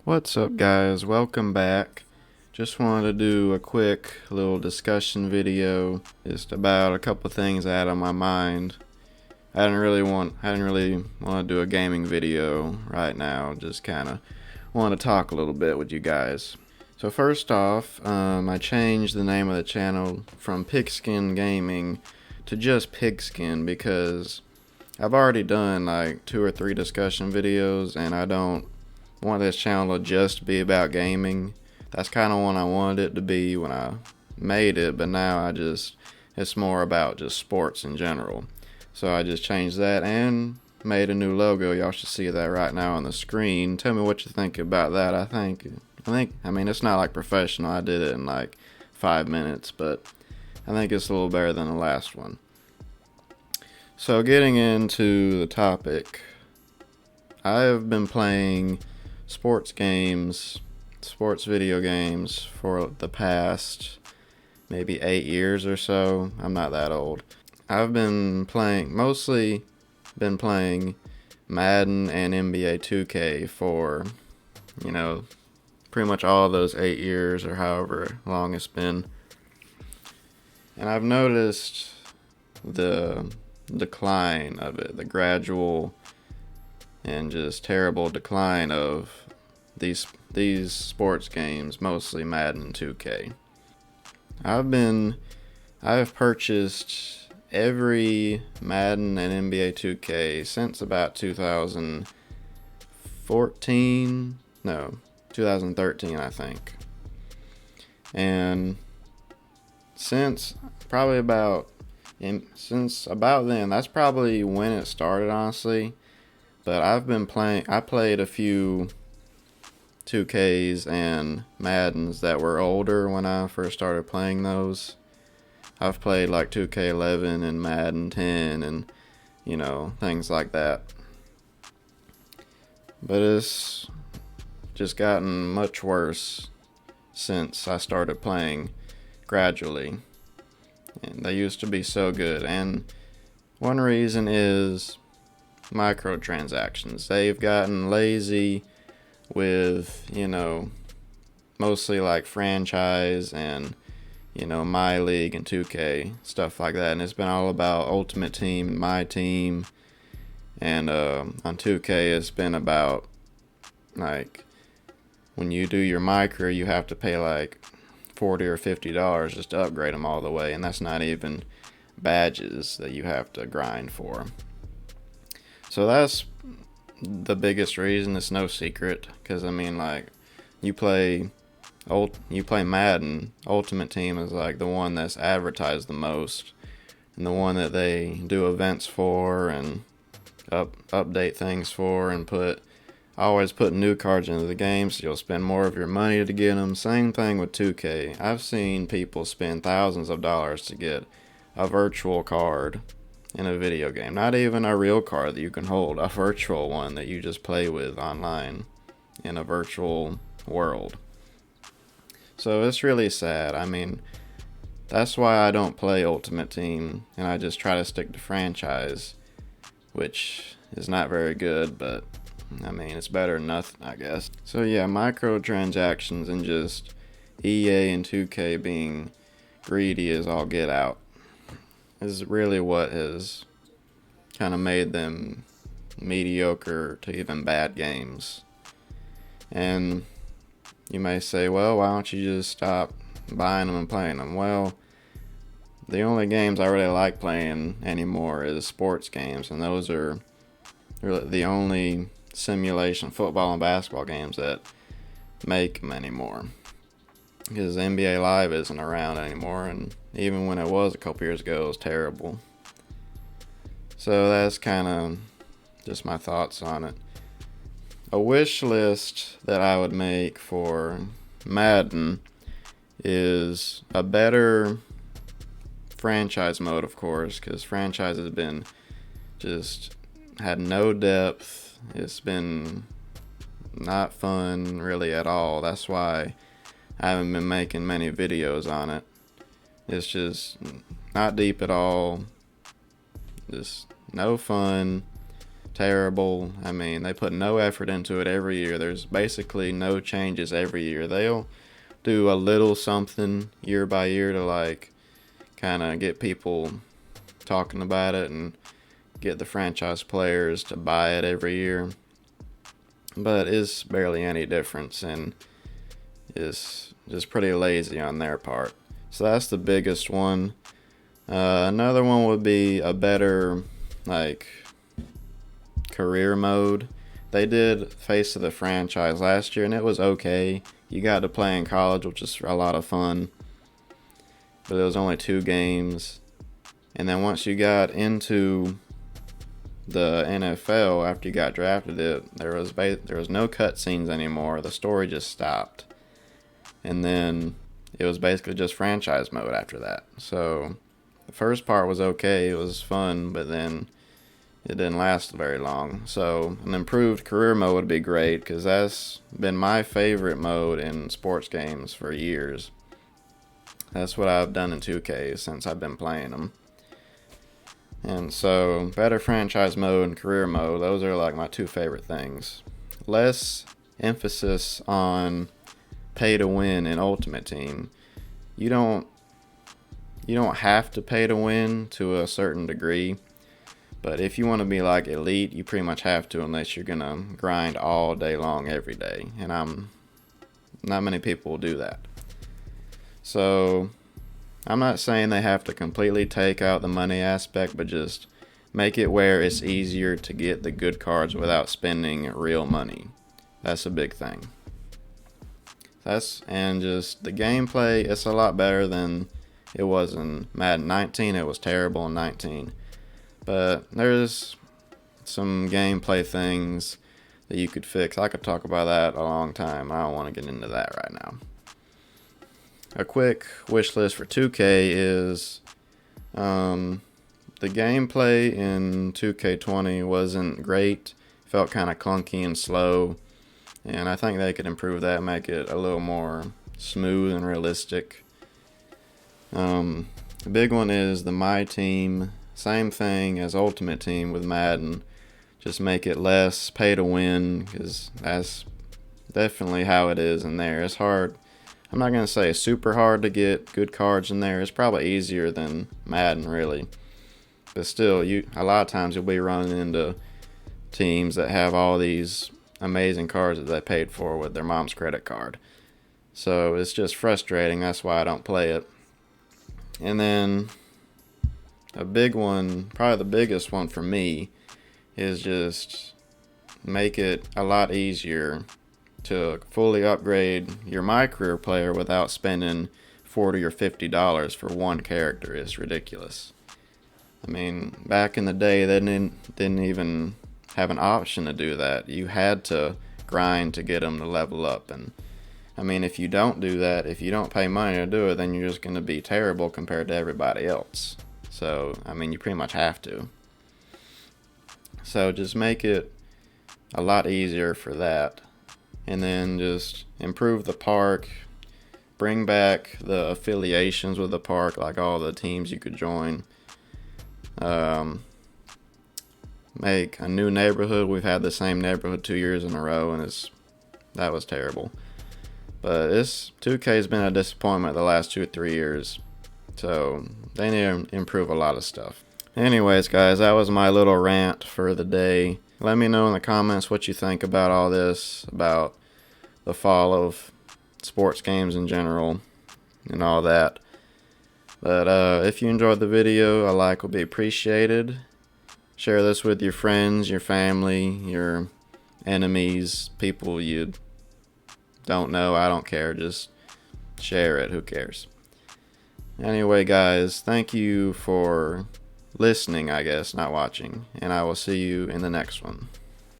What's up, guys? Welcome back. Just wanted to do a quick little discussion video just about a couple things I had on my mind. I didn't really want to do a gaming video right now. Just kind of want to talk a little bit with you guys. So first off, I changed the name of the channel from Pigskin Gaming to just Pigskin because I've already done like 2 or 3 discussion videos, and I don't want this channel to just be about gaming. That's kind of what I wanted it to be when I made it, but now it's more about just sports in general. So I just changed that and made a new logo. Y'all should see that right now on the screen. Tell me what you think about that. I mean, it's not like professional. I did it in like 5 minutes, but I think it's a little better than the last one. So getting into the topic, I have been playing sports video games for the past maybe 8 years or so. I'm not that old. I've mostly been playing Madden and NBA 2K for, pretty much all of those 8 years or however long it's been. And I've noticed the decline of it, the gradual and just terrible decline of these sports games, mostly Madden and 2K. I've purchased every Madden and NBA 2K since about 2013, I think. And since about then, that's probably when it started, honestly. But I played a few 2Ks and Maddens that were older when I first started playing those. I've played like 2K11 and Madden 10 and, things like that. But it's just gotten much worse since I started playing gradually. And they used to be so good. And one reason is microtransactions. They've gotten lazy with, mostly like franchise and, My League and 2K, stuff like that. And it's been all about Ultimate Team and My Team. And on 2K, it's been about, like, when you do your micro, you have to pay like $40 or $50 just to upgrade them all the way. And that's not even badges that you have to grind for. So that's the biggest reason. It's no secret, because you play Madden. Ultimate Team is like the one that's advertised the most, and the one that they do events for and update things for, and always put new cards into the game, so you'll spend more of your money to get them. Same thing with 2K. I've seen people spend thousands of dollars to get a virtual card in a video game. Not even a real card that you can hold, a virtual one that you just play with online in a virtual world. So it's really sad. That's why I don't play Ultimate Team, and I just try to stick to franchise, which is not very good, but it's better than nothing, I guess. So yeah, microtransactions and just EA and 2K being greedy as all get out is really what has kind of made them mediocre to even bad games. And you may say, well, why don't you just stop buying them and playing them? Well, the only games I really like playing anymore is sports games, and those are really the only simulation football and basketball games that make them anymore, because NBA Live isn't around anymore, and even when it was a couple years ago, it was terrible. So that's kind of just my thoughts on it. A wish list that I would make for Madden is a better franchise mode, of course, because franchise has been just had no depth. It's been not fun really at all. That's why I haven't been making many videos on it. It's just not deep at all. Just no fun. terrible. I mean, they put no effort into it every year. There's basically no changes every year. They'll do a little something year by year to like kind of get people talking about it and get the franchise players to buy it every year. But it's barely any difference, and it's just pretty lazy on their part. So that's the biggest one. Another one would be a better like career mode. They did Face of the Franchise last year, and it was okay. You got to play in college, which is a lot of fun, but it was only 2 games. And then once you got into the NFL, after you got drafted, there was no cutscenes anymore. The story just stopped, and then it was basically just franchise mode after that. So the first part was okay, it was fun, but then it didn't last very long. So an improved career mode would be great, because that's been my favorite mode in sports games for years. That's what I've done in 2K since I've been playing them. And so better franchise mode and career mode, those are like my 2 favorite things. Less emphasis on pay to win in Ultimate Team. You don't have to pay to win to a certain degree, but if you want to be like elite, you pretty much have to, unless you're gonna grind all day long every day, and not many people will do that. So I'm not saying they have to completely take out the money aspect, but just make it where it's easier to get the good cards without spending real money. That's a big thing. And just the gameplay, it's a lot better than it was in Madden 19. It was terrible in 19. But there's some gameplay things that you could fix. I could talk about that a long time. I don't want to get into that right now. A quick wish list for 2K is the gameplay in 2K20 wasn't great. Felt kind of clunky and slow. And I think they could improve that, make it a little more smooth and realistic. The big one is the My Team. Same thing as Ultimate Team with Madden. Just make it less pay to win, because that's definitely how it is in there. It's hard. I'm not going to say it's super hard to get good cards in there. It's probably easier than Madden, really. But still, a lot of times you'll be running into teams that have all these amazing cards that they paid for with their mom's credit card. So it's just frustrating. That's why I don't play it. And then a big one, probably the biggest one for me, is just make it a lot easier to fully upgrade your My Career player without spending $40 or $50 for one character. Is ridiculous. I mean, back in the day, they didn't even have an option to do that. You had to grind to get them to level up. And I mean, if you don't do that, if you don't pay money to do it, then you're just going to be terrible compared to everybody else. So, I mean, you pretty much have to. So just make it a lot easier for that. And then just improve the park. Bring back the affiliations with the park, like all the teams you could join. Make a new neighborhood. We've had the same neighborhood 2 years in a row, and that was terrible. But 2K's been a disappointment the last 2 or 3 years. So they need to improve a lot of stuff. Anyways, guys, that was my little rant for the day. Let me know in the comments what you think about all this, about the fall of sports games in general and all that. But if you enjoyed the video, a like will be appreciated. Share this with your friends, your family, your enemies, people you don't know. I don't care. Just share it. Who cares? Anyway, guys, thank you for listening, I guess, not watching. And I will see you in the next one.